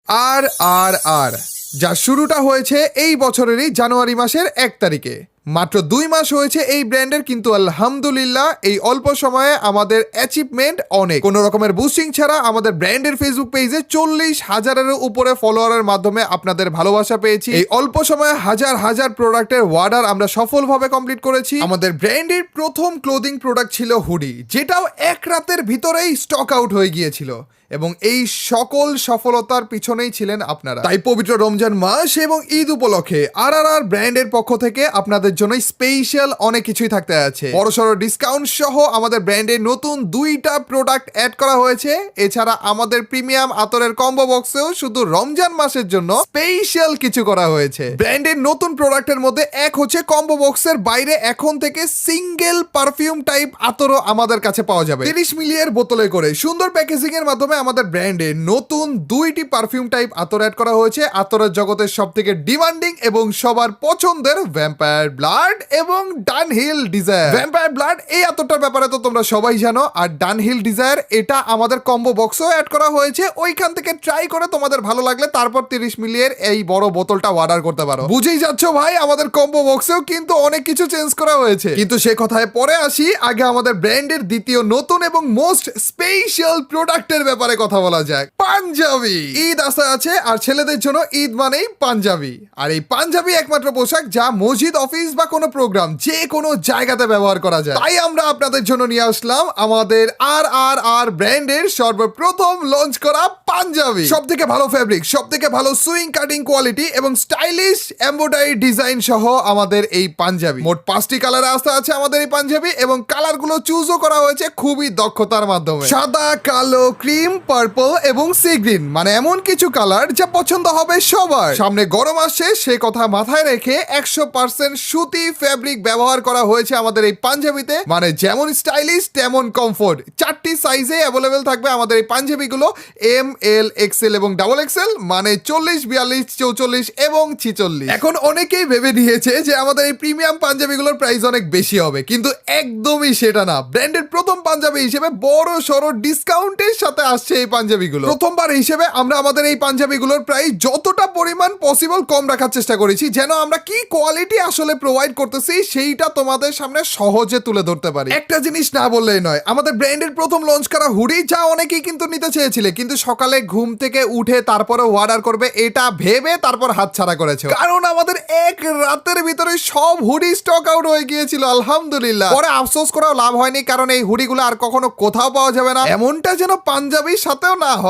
আর আর আর যা শুরুটা হয়েছে এই বছরেরই জানুয়ারি মাসের 1 তারিখে। মাত্র 2 মাস হয়েছে এই ব্র্যান্ডের, কিন্তু আলহামদুলিল্লাহ এই অল্প সময়ে আমাদের অ্যাচিভমেন্ট অনেক। কোনো রকমের বুস্টিং ছাড়া আমাদের ব্র্যান্ডের ফেসবুক পেজে 40,000-এর উপরে ফলোয়ারের মাধ্যমে আপনাদের ভালোবাসা পেয়েছি। এই অল্প সময়ে হাজার হাজার প্রোডাক্টের অর্ডার আমরা সফলভাবে কমপ্লিট করেছি। আমাদের ব্র্যান্ডের প্রথম ক্লোদিং প্রোডাক্ট ছিল হুডি, যেটাও এক রাতের ভিতরেই স্টক আউট হয়ে গিয়েছিল, এবং এই সকল সফলতার পিছনেই ছিলেন আপনারা। তাই পবিত্র রমজান মাস এবং ঈদ উপলক্ষে আর ব্র্যান্ডের পক্ষ থেকে আপনাদের জন্য স্পেশাল অনেক কিছুই থাকতে আছে। বড়সড় ডিসকাউন্ট সহ আমাদের ব্র্যান্ডের নতুন 2টা প্রোডাক্ট অ্যাড করা হয়েছে। এছাড়া আমাদের প্রিমিয়াম আতরের কম্বো বক্সেও শুধু রমজান মাসের জন্য স্পেশাল কিছু করা হয়েছে। ব্র্যান্ডের নতুন প্রোডাক্টের মধ্যে এক হচ্ছে কম্বো বক্সের বাইরে এখন থেকে সিঙ্গেল পারফিউম টাইপ আতরও আমাদের কাছে পাওয়া যাবে 30 মিলির বোতলে করে। সুন্দর প্যাকেজিং এর মাধ্যমে আমাদের ব্র্যান্ডে নতুন 2টি পারফিউম টাইপ আতর অ্যাড করা হয়েছে। আতরের জগতের সবথেকে ডিমান্ডিং এবং সবার পছন্দের ভ্যাম্পায়ার ব্লাড এবং ডানহিল ডিজায়ার। ভ্যাম্পায়ার ব্লাড এই আতরটার ব্যাপারে তো তোমরা সবাই জানো, আর ডানহিল ডিজায়ার এটা আমাদের কম্বো বক্সও অ্যাড করা হয়েছে। ওইখান থেকে ট্রাই করে তোমাদের ভালো লাগলে তারপর 30 মিলির এই বড় বোতলটা অর্ডার করতে পারো। বুঝেই যাচ্ছ ভাই, আমাদের কম্বো বক্সেও কিন্তু অনেক কিছু চেঞ্জ করা হয়েছে, কিন্তু সে কথায় পরে আসি। আগে আমাদের ব্র্যান্ডের দ্বিতীয় নতুন এবং মোস্ট স্পেশাল প্রোডাক্টের ব্যাপারে কথা বলা যাক। পাঞ্জাবি। ঈদ আসা আছে, আর ছেলেদের জন্য ঈদ মানেই পাঞ্জাবি। আর এই পাঞ্জাবি একমাত্র পোশাক যা মসজিদ, অফিস বা কোনো প্রোগ্রাম যে কোনো জায়গাতে ব্যবহার করা যায়। তাই আমরা আপনাদের জন্য নিয়ে আসলাম আমাদের আর ব্র্যান্ডের সর্বপ্রথম লঞ্চ করা পাঞ্জাবি। সব থেকে ভালো ফেব্রিক, সব থেকে ভালো সুইং কাটিং কোয়ালিটি এবং স্টাইলিশ এমব্রয়ডারি ডিজাইন সহ আমাদের এই পাঞ্জাবি। মোট 5টি কালারে আসতে আছে আমাদের এই পাঞ্জাবি, এবং কালারগুলো চুজও করা হয়েছে খুবই দক্ষতার মাধ্যমে। সাদা, কালো, ক্রিম, পার্পল এবং সি গ্রিন, মানে এমন কিছু কালার যা পছন্দ হবে সবার। সামনে গরম আসছে, সে কথা মাথায় রেখে 100% সুতি ফেব্রিক ব্যবহার করা হয়েছে আমাদের এই পাঞ্জাবিতে। মানে যেমন স্টাইলিশ তেমন কমফোর্ট। 4টি সাইজে অ্যাভেলেবেল থাকবে আমাদের এই পাঞ্জাবিগুলো, এম, এল, এক্সেল এবং ডাবল এক্সেল, মানে 40, 42, 44 এবং 46। এখন অনেকেই ভেবে নিয়েছে যে আমাদের এই প্রিমিয়াম পাঞ্জাবিগুলোর প্রাইস অনেক বেশি হবে, কিন্তু একদমই সেটা না। ব্র্যান্ডের প্রথম পাঞ্জাবি হিসেবে বড় সড়ো ডিসকাউন্টের সাথে আসছে এই পাঞ্জাবিগুলো। প্রথমবার হিসেবে আমরা আমাদের এই পাঞ্জাবিগুলোর প্রাইস যতটা পরিমাণ পসিবল কম রাখার চেষ্টা করেছি, যেন আমরা কি কোয়ালিটি আসলে প্রোভাইড করতেছি সেইটা তোমাদের সামনে সহজে তুলে ধরতে পারি। একটা জিনিস না বললেই নয়, আমাদের ব্র্যান্ডের প্রথম লঞ্চ করা হুডি, যা অনেকেই কিন্তু নিতে চেয়েছিলে, কিন্তু সকালে ঘুম থেকে উঠে তারপরে অর্ডার করবে এটা ভেবে তারপর হাতছাড়া করেছে, কারণ আমাদের এক রাতের ভিতরে সব হুডি স্টক আউট হয়ে গিয়েছিল। আলহামদুলিল্লাহ, পরে আফসোস করাও লাভ হয়নি, কারণ এই হুডিগুলো আর কখনো কোথাও পাওয়া যাবে না। এমনটা যেন পাঞ্জাবির সাথেও না হয়।